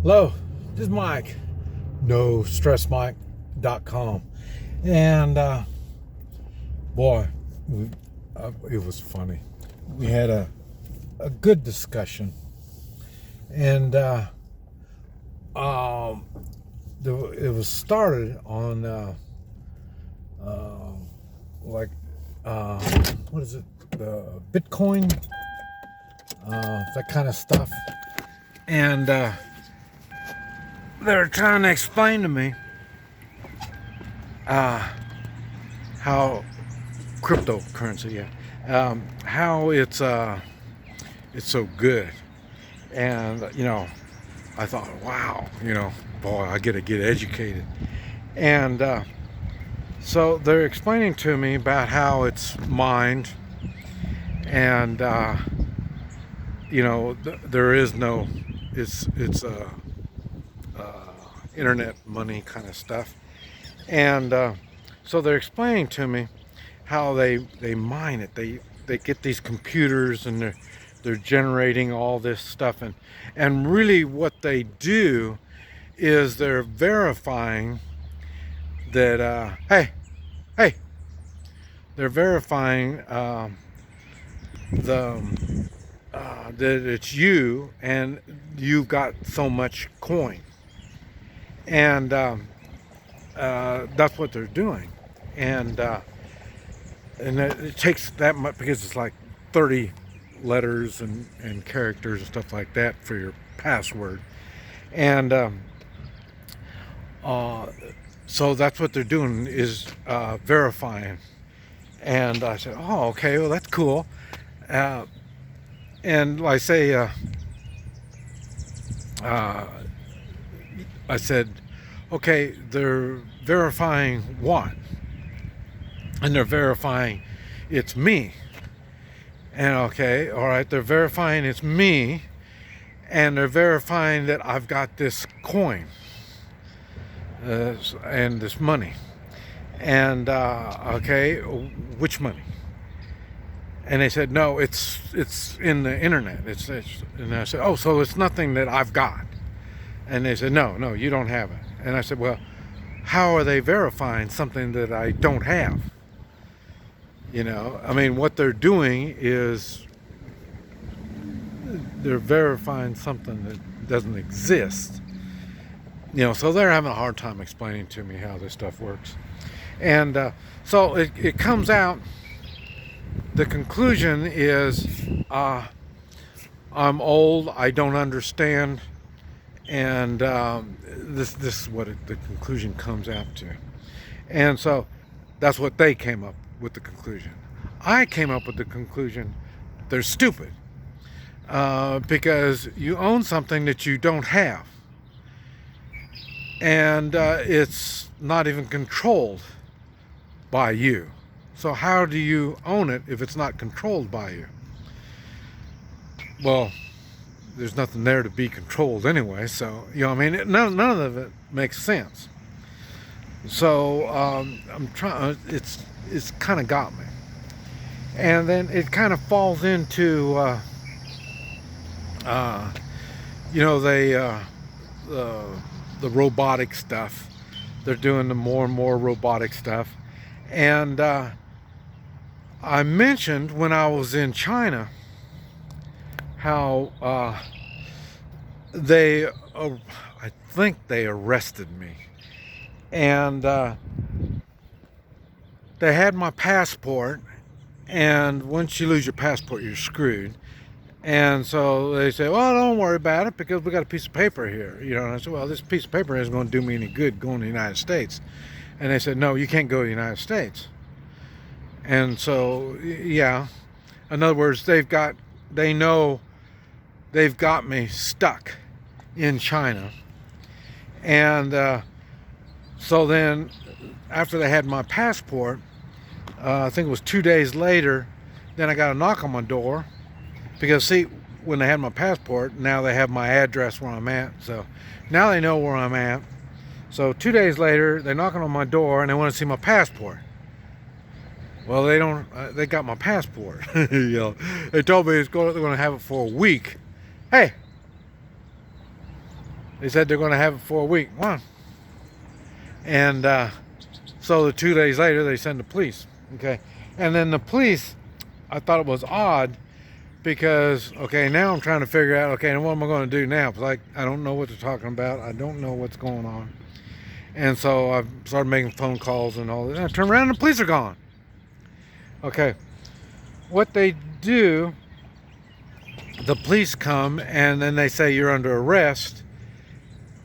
Hello, this is Mike, NoStressMike.com. And boy, it was funny. We had a good discussion, and it was started on like what is it, the Bitcoin, that kind of stuff, and they're trying to explain to me how cryptocurrency, how it's so good. And I thought, wow, boy, I gotta get educated. And so they're explaining to me about how it's mined, and there is no, it's internet money kind of stuff. And so they're explaining to me how they mine it. They get these computers, and they're generating all this stuff, and really what they do is they're verifying that hey, they're verifying the that it's you, and you've got so much coin. And that's what they're doing. And it takes that much, because it's like 30 letters and characters and stuff like that for your password. And so that's what they're doing, is verifying. And I said, oh, okay, well, that's cool. And I say, I said, okay, they're verifying what? And they're verifying it's me. And okay, all right, they're verifying it's me, and they're verifying that I've got this coin and this money. And okay, which money? And they said, no, it's in the internet. And I said, oh, so it's nothing that I've got. And they said, no, you don't have it. And I said, well, how are they verifying something that I don't have? I mean, what they're doing is they're verifying something that doesn't exist. So they're having a hard time explaining to me how this stuff works. And so it comes out, the conclusion is, I'm old, I don't understand, and this is what the conclusion comes out to. And so that's what they came up with, the conclusion. I came up with the conclusion they're stupid, because you own something that you don't have, and it's not even controlled by you. So how do you own it if it's not controlled by you? Well, there's nothing there to be controlled anyway, so I mean, none of it makes sense. So I'm trying. It's kind of got me, and then it kind of falls into the robotic stuff. They're doing the more and more robotic stuff, and I mentioned when I was in China how I think they arrested me, and they had my passport, and once you lose your passport, you're screwed. And so they say, well, don't worry about it, because we got a piece of paper here. And I said, well, this piece of paper isn't going to do me any good going to the United States. And they said, no, you can't go to the United States. And so, yeah, in other words, they know they've got me stuck in China. And so then, after they had my passport, I think it was 2 days later, then I got a knock on my door. Because see, when they had my passport, now they have my address where I'm at. So now they know where I'm at. So 2 days later, they're knocking on my door, and they want to see my passport. Well, they don't. They got my passport. They told me they're going to have it for a week. Hey, They said they're going to have it for a week. One. And so the 2 days later, they send the police. Okay. And then the police, I thought it was odd because, okay, now I'm trying to figure out, okay, and what am I going to do now? Because I don't know what they're talking about. I don't know what's going on. And so I started making phone calls and all that. And I turn around and the police are gone. Okay. What they do, the police come and then they say you're under arrest.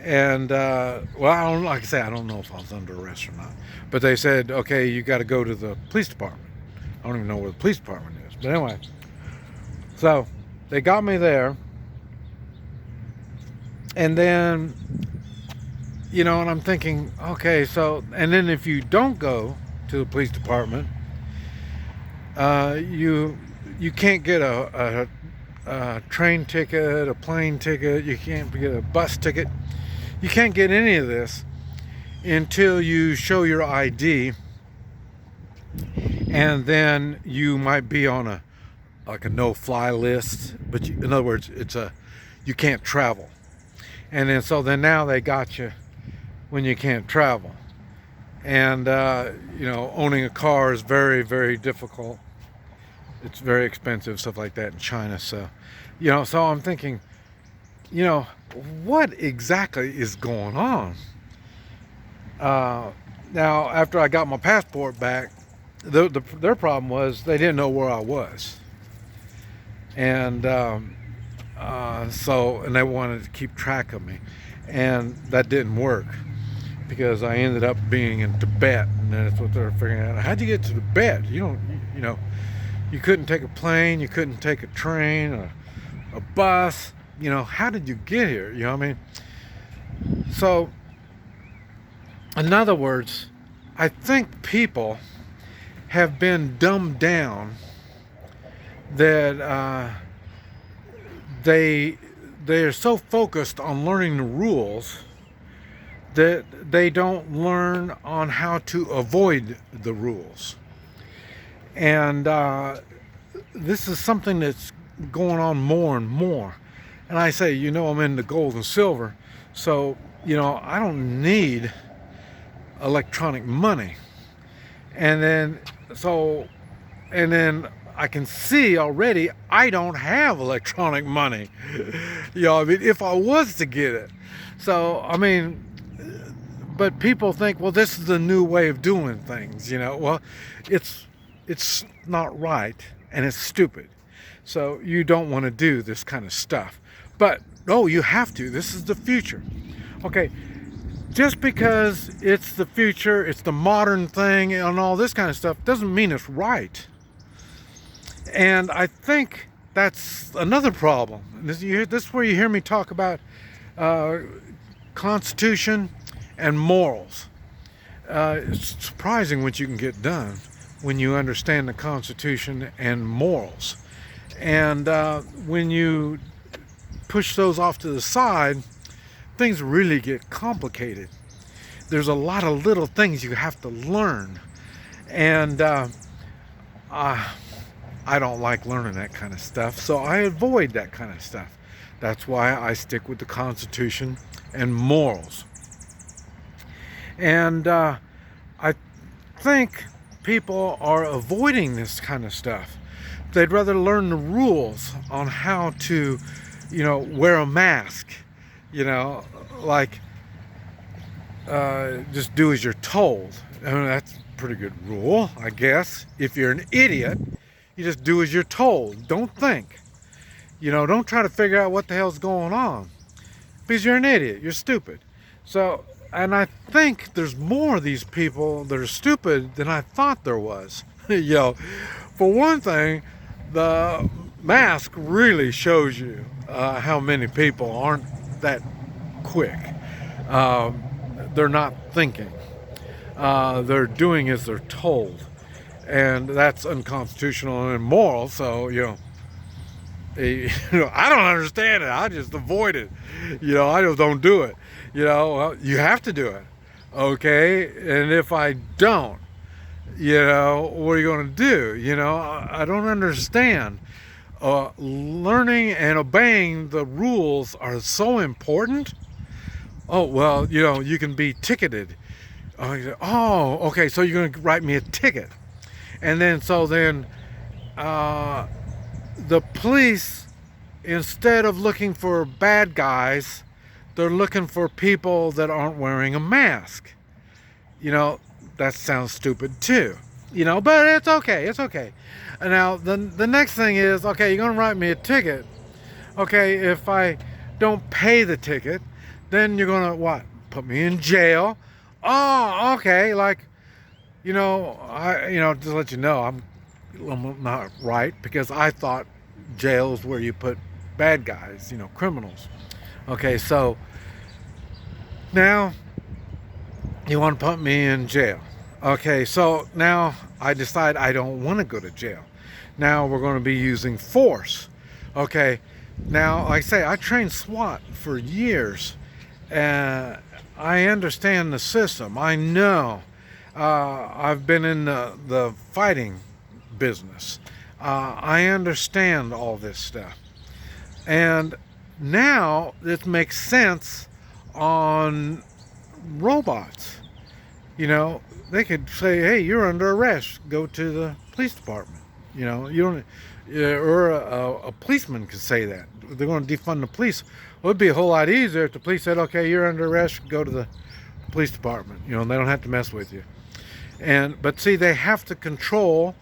And, well, like I say, I don't know if I was under arrest or not. But they said, okay, you got to go to the police department. I don't even know where the police department is. But anyway, so they got me there. And then, you know, and I'm thinking, okay, so, and then if you don't go to the police department, you can't get a train ticket, a plane ticket, you can't get a bus ticket. You can't get any of this until you show your ID, and then you might be on a no-fly list. But in other words, you can't travel. And then so then now they got you when you can't travel. And you know, owning a car is very, very difficult. It's very expensive, stuff like that in China. So, you know, so I'm thinking, you know, what exactly is going on? Now, after I got my passport back, their problem was they didn't know where I was. And so they wanted to keep track of me. And that didn't work because I ended up being in Tibet. And that's what they're figuring out. How'd you get to Tibet? You know, you couldn't take a plane, you couldn't take a train or a bus. You know, how did you get here? You know what I mean? So, in other words, I think people have been dumbed down that they are so focused on learning the rules that they don't learn on how to avoid the rules. And this is something that's going on more and more. And I say, you know, I'm into gold and silver, so, you know, I don't need electronic money. And then I can see already I don't have electronic money. You know, I mean, if I was to get it. So, I mean, but people think, well, this is the new way of doing things, you know. Well, it's not right, and it's stupid. So you don't want to do this kind of stuff. But, no, you have to. This is the future. Okay, just because it's the future, it's the modern thing and all this kind of stuff, doesn't mean it's right. And I think that's another problem. This is where you hear me talk about Constitution and morals. It's surprising what you can get done when you understand the Constitution and morals. And when you push those off to the side, things really get complicated. There's a lot of little things you have to learn. And I don't like learning that kind of stuff, so I avoid that kind of stuff. That's why I stick with the Constitution and morals. And I think people are avoiding this kind of stuff. They'd rather learn the rules on how to, you know, wear a mask, you know, like just do as you're told. I mean, that's a pretty good rule, I guess. If you're an idiot, you just do as you're told. Don't think. You know, don't try to figure out what the hell's going on. Because you're an idiot. You're stupid. So, and I think there's more of these people that are stupid than I thought there was. You know, for one thing, the mask really shows you how many people aren't that quick. They're not thinking. They're doing as they're told. And that's unconstitutional and immoral. So, you know, I don't understand it. I just avoid it. You know, I just don't do it. You know, well, you have to do it. Okay? And if I don't, you know, what are you going to do? You know, I don't understand. Learning and obeying the rules are so important. Oh, well, you can be ticketed. Oh, okay, so you're going to write me a ticket. And then uh, the police, instead of looking for bad guys, they're looking for people that aren't wearing a mask. You know, that sounds stupid too. But it's okay. It's okay. And now the next thing is, okay, you're going to write me a ticket. Okay, if I don't pay the ticket, then you're going to what? Put me in jail. Oh, okay. Like, just to let you know, I'm not right, because I thought jail is where you put bad guys, criminals. Okay, so now you want to put me in jail. Okay, so now I decide I don't want to go to jail. Now we're going to be using force. Okay, now like I say, I trained SWAT for years, and I understand the system. I know. I've been in the fighting business. I understand all this stuff. And now it makes sense on robots. They could say, hey, you're under arrest. Go to the police department. You don't, or a policeman could say that. They're going to defund the police. Well, it'd be a whole lot easier if the police said, okay, you're under arrest. Go to the police department. They don't have to mess with you. But see, they have to control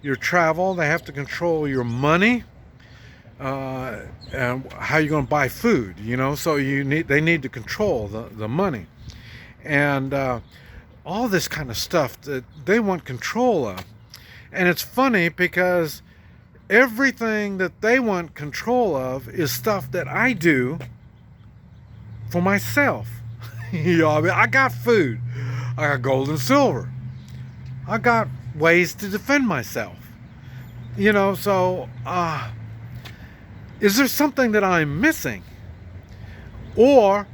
your travel. They have to control your money, and how you're going to buy food. So they need to control the money, and all this kind of stuff that they want control of. And it's funny because everything that they want control of is stuff that I do for myself. I got food. I got gold and silver. I got ways to defend myself. So is there something that I'm missing? Or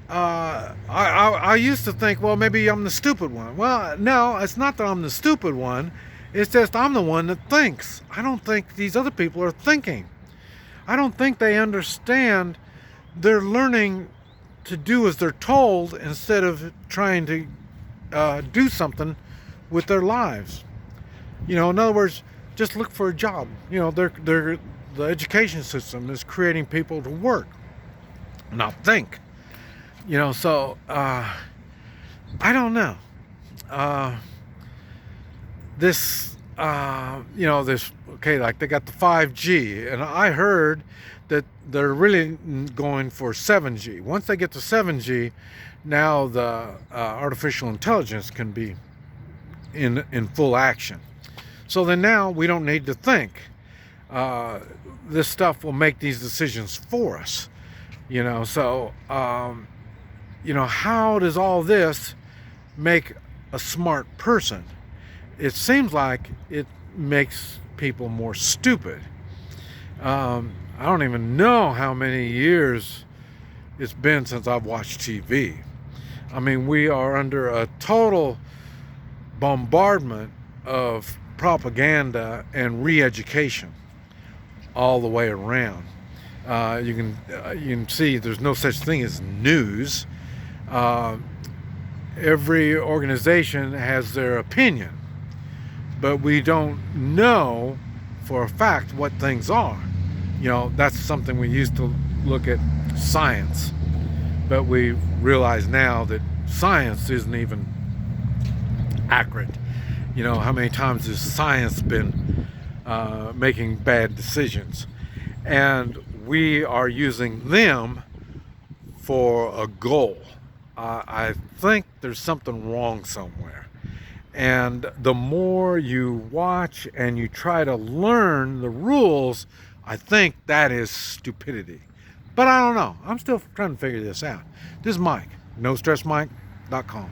I used to think, well, maybe I'm the stupid one. Well, no, it's not that I'm the stupid one. It's just I'm the one that thinks. I don't think these other people are thinking. I don't think they understand. They're learning to do as they're told instead of trying to do something with their lives. In other words, just look for a job. The education system is creating people to work, not think. So I don't know. This okay, like they got the 5G, and I heard that they're really going for 7G. Once they get to 7G, now the artificial intelligence can be in full action. So then now we don't need to think. This stuff will make these decisions for us. So how does all this make a smart person? It seems like it makes people more stupid. I don't even know how many years it's been since I've watched TV. I mean, we are under a total bombardment of propaganda and re-education all the way around. You can see there's no such thing as news. Every organization has their opinion, but we don't know for a fact what things are. That's something we used to look at science, but we realize now that science isn't even accurate. How many times has science been making bad decisions? And we are using them for a goal. I think there's something wrong somewhere. And the more you watch and you try to learn the rules, I think that is stupidity. But I don't know. I'm still trying to figure this out. This is Mike, NoStressMike.com.